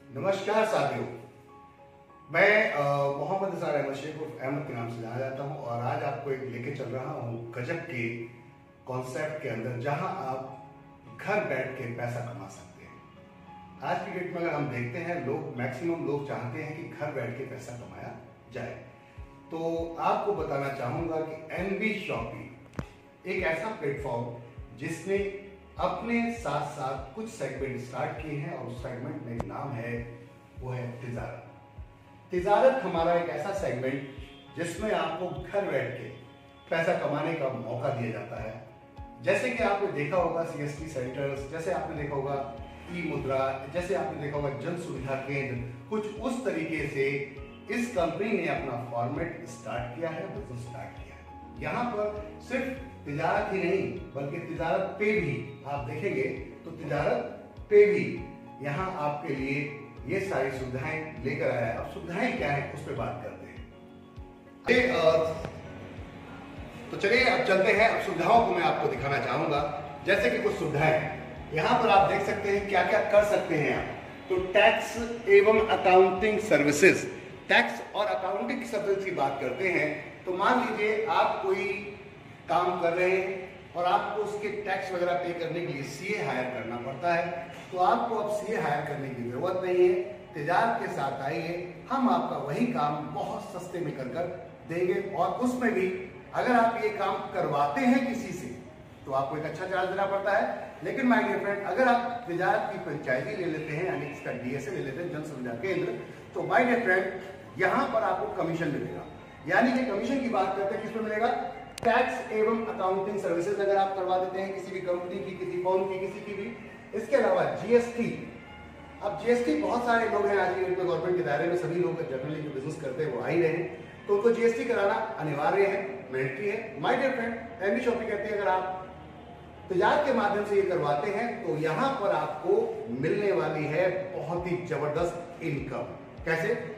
नमस्कार साथियों, मैं मोहम्मद इज़हार अहमद शेख उर्फ अहमद के नाम से जाना जाता हूं और आज आपको एक लेके चल रहा हूं गजब के कॉन्सेप्ट के अंदर जहां आप घर बैठ के पैसा कमा सकते हैं। आज की डेट में अगर हम देखते हैं मैक्सिमम लोग चाहते हैं कि घर बैठ के पैसा कमाया जाए, तो आपको बताना चाहूंगा कि एनबी शॉपी एक ऐसा प्लेटफॉर्म जिसने अपने साथ साथ कुछ सेगमेंट स्टार्ट किए हैं और उस सेगमेंट में नाम है वो है तिजारत। तिजारत हमारा एक ऐसा सेगमेंट जिसमें आपको घर बैठ के पैसा कमाने का मौका दिया जाता है। जैसे कि आपने देखा होगा सीएसटी सेंटर्स, जैसे आपने देखा होगा ई मुद्रा, जैसे आपने देखा होगा जन सुविधा केंद्र, कुछ उस तरीके से इस कंपनी ने अपना फॉर्मेट स्टार्ट किया है, बिजनेस स्टार्ट किया है। यहाँ पर सिर्फ तिजारत ही नहीं बल्कि तिजारत पे भी आप देखेंगे तो तिजारत पे भी यहाँ आपके लिए ये सारी सुविधाएं लेकर आया है। अब सुविधाएं क्या है उस पर बात करते हैं। तो चलिए अब चलते हैं। अब सुविधाओं को मैं आपको दिखाना चाहूंगा। जैसे कि कुछ सुविधाएं यहाँ पर आप देख सकते हैं क्या क्या कर सकते हैं आप। तो टैक्स एवं अकाउंटिंग सर्विसेज, टैक्स और अकाउंटिंग सर्विस की बात करते हैं तो मान लीजिए आप कोई काम कर रहे हैं और आपको उसके टैक्स वगैरह पे करने के लिए सीए हायर करना पड़ता है, तो आपको अब सीए हायर करने की जरूरत नहीं है। तिजारत के साथ आइए, हम आपका वही काम बहुत सस्ते में कर देंगे और उसमें भी अगर आप ये काम करवाते हैं किसी से तो आपको एक अच्छा चार्ज देना पड़ता है। लेकिन माय डियर फ्रेंड, अगर आप तिजारत की पंचायती ले लेते हैं यानी इसका डीएसए ले लेते हैं, जन सुविधा केंद्र, तो माय डियर फ्रेंड यहाँ पर आपको कमीशन मिलेगा। यानी कि कमीशन की बात करते हैं किस पे मिलेगा? टैक्स एवं अकाउंटिंग सर्विसेज अगर आप करवा देते हैं किसी भी कंपनी की, किसी फर्म की, किसी की भी। इसके अलावा जीएसटी, अब जीएसटी बहुत सारे लोग हैं आज की डेट में गवर्नमेंट के दायरे में, सभी लोग जनरली जो बिजनेस करते हैं वो आ ही रहे हैं, तो उनको जीएसटी कराना अनिवार्य है, मैंडेटरी है। माय डियर फ्रेंड, एनबी शॉपी कहती है अगर आप तिजारत के माध्यम से ये करवाते हैं तो यहाँ पर आपको मिलने वाली है बहुत ही जबरदस्त इनकम। कैसे?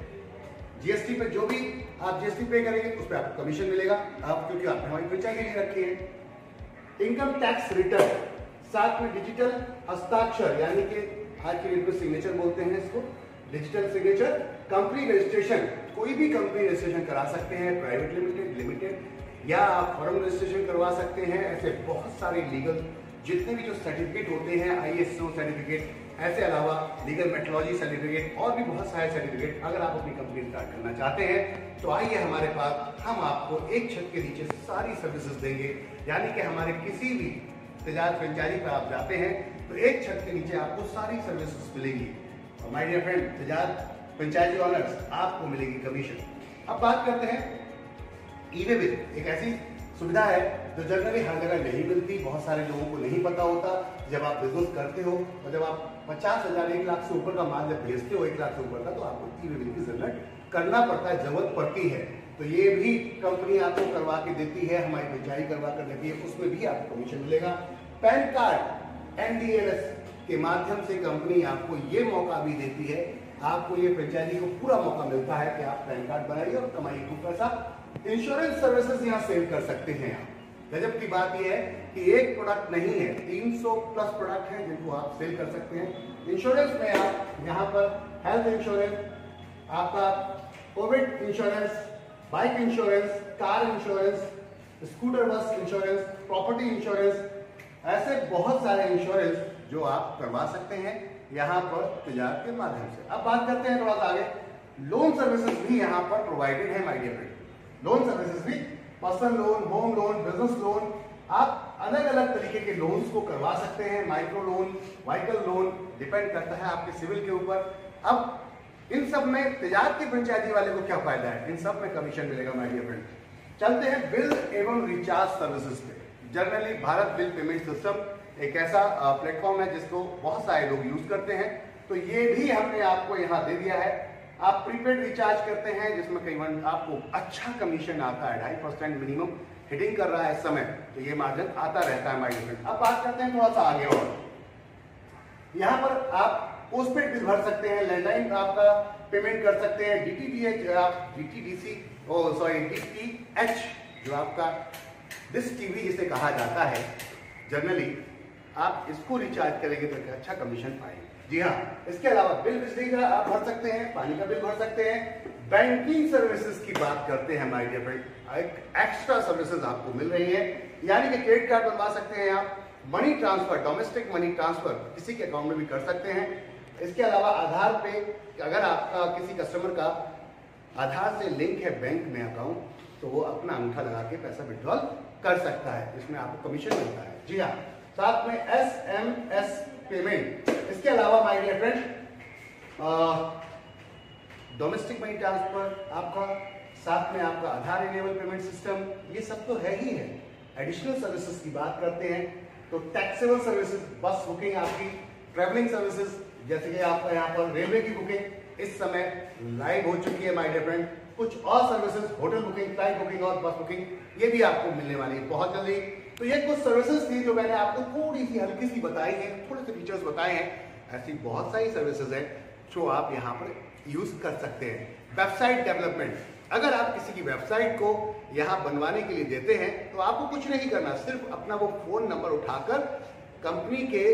जीएसटी पे जो भी आप जीएसटी पे करेंगे उस पर आपको कमीशन मिलेगा, आप क्योंकि आपने हमारी पंचायती ले रखी है। इनकम टैक्स रिटर्न, साथ में डिजिटल हस्ताक्षर यानी कि आज की डेट में सिग्नेचर बोलते हैं इसको, डिजिटल सिग्नेचर। कंपनी रजिस्ट्रेशन, कोई भी कंपनी रजिस्ट्रेशन करा सकते हैं, प्राइवेट लिमिटेड, लिमिटेड, या आप फर्म रजिस्ट्रेशन करवा सकते हैं। ऐसे बहुत सारे लीगल जितने भी जो सर्टिफिकेट होते हैं, आईएसओ सर्टिफिकेट, ऐसे अलावा लीगल मेट्रोलॉजी सर्टिफिकेट और भी बहुत सारे सर्टिफिकेट अगर आप अपनी कंपनी स्टार्ट करना चाहते हैं तो आइए हमारे पास, हम आपको एक छत के नीचे सारी सर्विसेज देंगे। यानी कि हमारे किसी भी तिजारत फ्रेंचाइजी पर आप जाते हैं तो एक छत के नीचे आपको सारी सर्विसेज मिलेंगी। और माय डियर फ्रेंड, तिजारत फ्रेंचाइजी ऑनर्स आपको मिलेगी कमीशन। अब बात करते हैं ई-वे बिल, एक ऐसी सुविधा है जो जनरली हर जगह नहीं मिलती, बहुत सारे लोगों को नहीं पता होता। जब आप बिजनेस करते हो और जब आप 50,000 1 लाख से ऊपर का माल जब भेजते हो, 1 लाख से ऊपर का, तो आपको ई-वे बिल की जरूरत करना पड़ता है, जरूरत पड़ती है। तो ये भी कंपनी आपको करवा के देती है, हमारी पंचायती करवा कर देती है, उसमें भी आपको कमीशन मिलेगा। पैन कार्ड एनडीएलएस के माध्यम से कंपनी आपको ये मौका भी देती है, आपको ये पंचायती को पूरा मौका मिलता है कि आप पैन कार्ड बनाइए और कमाइए खूब पैसा। इंश्योरेंस सर्विसेज यहाँ सेल कर सकते हैं आप। गजब की बात यह है कि एक प्रोडक्ट नहीं है, 300 प्लस प्रोडक्ट हैं जिनको आप सेल कर सकते हैं। इंश्योरेंस में आप यहाँ पर हेल्थ इंश्योरेंस, आपका Covid insurance, bike insurance, car insurance, scooter बस इंश्योरेंस, प्रॉपर्टी इंश्योरेंस, ऐसे बहुत सारे इंश्योरेंस जो आप करवा सकते हैं यहाँ पर तिजारत के माध्यम से। अब बात करते हैं थोड़ा सा आगे, लोन सर्विसेज भी यहाँ पर प्रोवाइडेड है my dear friend. Loan services भी, personal loan, home loan, business loan, आप अलग अलग तरीके के लोन्स को करवा सकते हैं। Micro loan, vehicle loan, depend करता है आपके सिविल के ऊपर। अब इन सब में तिजारत की पंचायती वाले को क्या फायदा है? इन सब में कमीशन मिलेगा माय डियर फ्रेंड। चलते हैं बिल एवं रिचार्ज सर्विसेज पे। Generally Bharat bill payment system एक ऐसा प्लेटफॉर्म है जिसको बहुत सारे लोग यूज करते हैं, तो ये भी हमने आपको यहाँ दे दिया है। आप प्रीपेड रिचार्ज करते हैं जिसमें कई बार आपको अच्छा कमीशन आता है, 2.5% मिनिमम हिटिंग कर रहा है इस समय, तो ये मार्जिन आता रहता है माय डियर फ्रेंड। अब बात करते हैं थोड़ा सा आगे और, यहाँ पर आप पोस्टपेड बिल भर सकते हैं, लैंडलाइन आपका पेमेंट कर सकते हैं, डीटीडीएच, आप डीटीडीसी, डीटीएच जो आपका डिश टीवी जिसे कहा जाता है, जनरली आप इसको रिचार्ज करेंगे तो अच्छा कमीशन पाएंगे। जी हाँ, इसके अलावा बिल बिजली का आप भर सकते हैं, पानी का बिल भर सकते हैं। बैंकिंग सर्विसेज की बात करते हैं माय डियर फ्रेंड, एक एक्स्ट्रा सर्विसेज आपको मिल रही है, यानी कि क्रेडिट कार्ड बनवा सकते हैं आप, money transfer, domestic money transfer किसी के अकाउंट में भी कर सकते हैं। इसके अलावा आधार पे, अगर आपका किसी कस्टमर का आधार से लिंक है बैंक में अकाउंट, तो वो अपना अंगूठा लगा के पैसा विड्रॉल कर सकता है, इसमें आपको कमीशन मिलता है। जी हाँ, साथ में SMS पेमेंट। इसके अलावा my dear friend, domestic money transfer आपका, साथ में आपका आधार इनेबल पेमेंट सिस्टम, ये सब तो है ही है। एडिशनल सर्विसेज की बात करते हैं तो टैक्सेबल सर्विसेज, बस बुकिंग आपकी, ट्रैवलिंग सर्विसेज जैसे कि आपका यहाँ पर रेलवे की बुकिंग इस समय लाइव हो चुकी है माय डियर फ्रेंड। कुछ और services, hotel booking, flight booking और बस बुकिंग, ये भी आपको मिलने वाली है बहुत जल्दी। तो ये कुछ सर्विसेज थी जो मैंने आपको थोड़ी सी हल्की सी बताई है, थोड़े से फीचर्स बताए हैं। ऐसी बहुत सारी सर्विसेज है जो आप यहाँ पर यूज कर सकते हैं। वेबसाइट डेवलपमेंट, अगर आप किसी की वेबसाइट को यहाँ बनवाने के लिए देते हैं तो आपको कुछ नहीं करना, सिर्फ अपना वो फोन नंबर उठाकर कंपनी के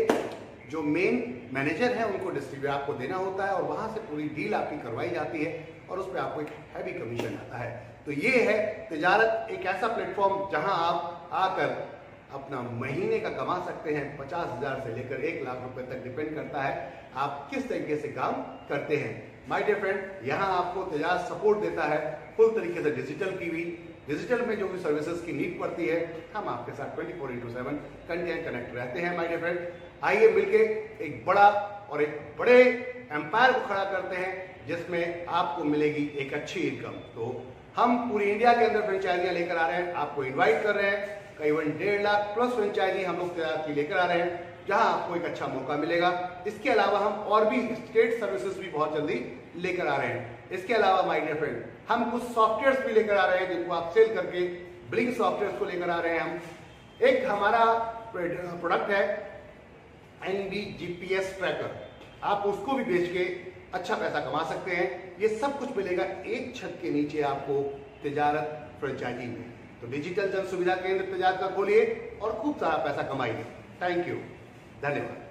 जो मेन मैनेजर हैं उनको डिस्ट्रीब्यूट आपको देना होता है और वहां से पूरी डील आपकी करवाई जाती है और उस पर आपको एक हैवी कमीशन आता है। तो ये है तिजारत, एक ऐसा प्लेटफॉर्म जहां आप आकर अपना महीने का कमा सकते हैं। 50,000 से लेकर 1 लाख रुपए तक डिपेंड करता है आप किस तरीके से काम करते हैं। माय डियर फ्रेंड, यहाँ आपको तिजारत सपोर्ट देता है फुल तरीके से डिजिटल की भी। डिजिटल में जो भी सर्विसेज की नीड पड़ती है हम आपके साथ 24/7 कनेक्ट रहते हैं। माय डियर फ्रेंड, आइए मिलके एक बड़ा और एक बड़े एम्पायर को खड़ा करते हैं जिसमें आपको मिलेगी एक अच्छी इनकम। तो हम पूरी इंडिया के अंदर फ्रेंचाइजियां लेकर आ रहे हैं, आपको इन्वाइट कर रहे हैं। करीबन 1.5 लाख प्लस फ्रेंचाइजी हम लोग तिजारत की लेकर आ रहे हैं जहां आपको एक अच्छा मौका मिलेगा। इसके अलावा हम और भी स्टेट सर्विसेज भी बहुत जल्दी लेकर आ रहे हैं। इसके अलावा माय डियर फ्रेंड, हम कुछ सॉफ्टवेयर्स भी लेकर आ रहे हैं जिनको आप सेल करके, ब्लिंक सॉफ्टवेयर को लेकर आ रहे हैं हम। एक हमारा प्रोडक्ट है NB GPS ट्रैकर, आप उसको भी बेच के अच्छा पैसा कमा सकते हैं। ये सब कुछ मिलेगा एक छत के नीचे आपको तिजारत फ्रेंचाइजी में। तो डिजिटल जन सुविधा केंद्र तिजारत का खोलिए और खूब सारा पैसा कमाइए। थैंक यू, धन्यवाद।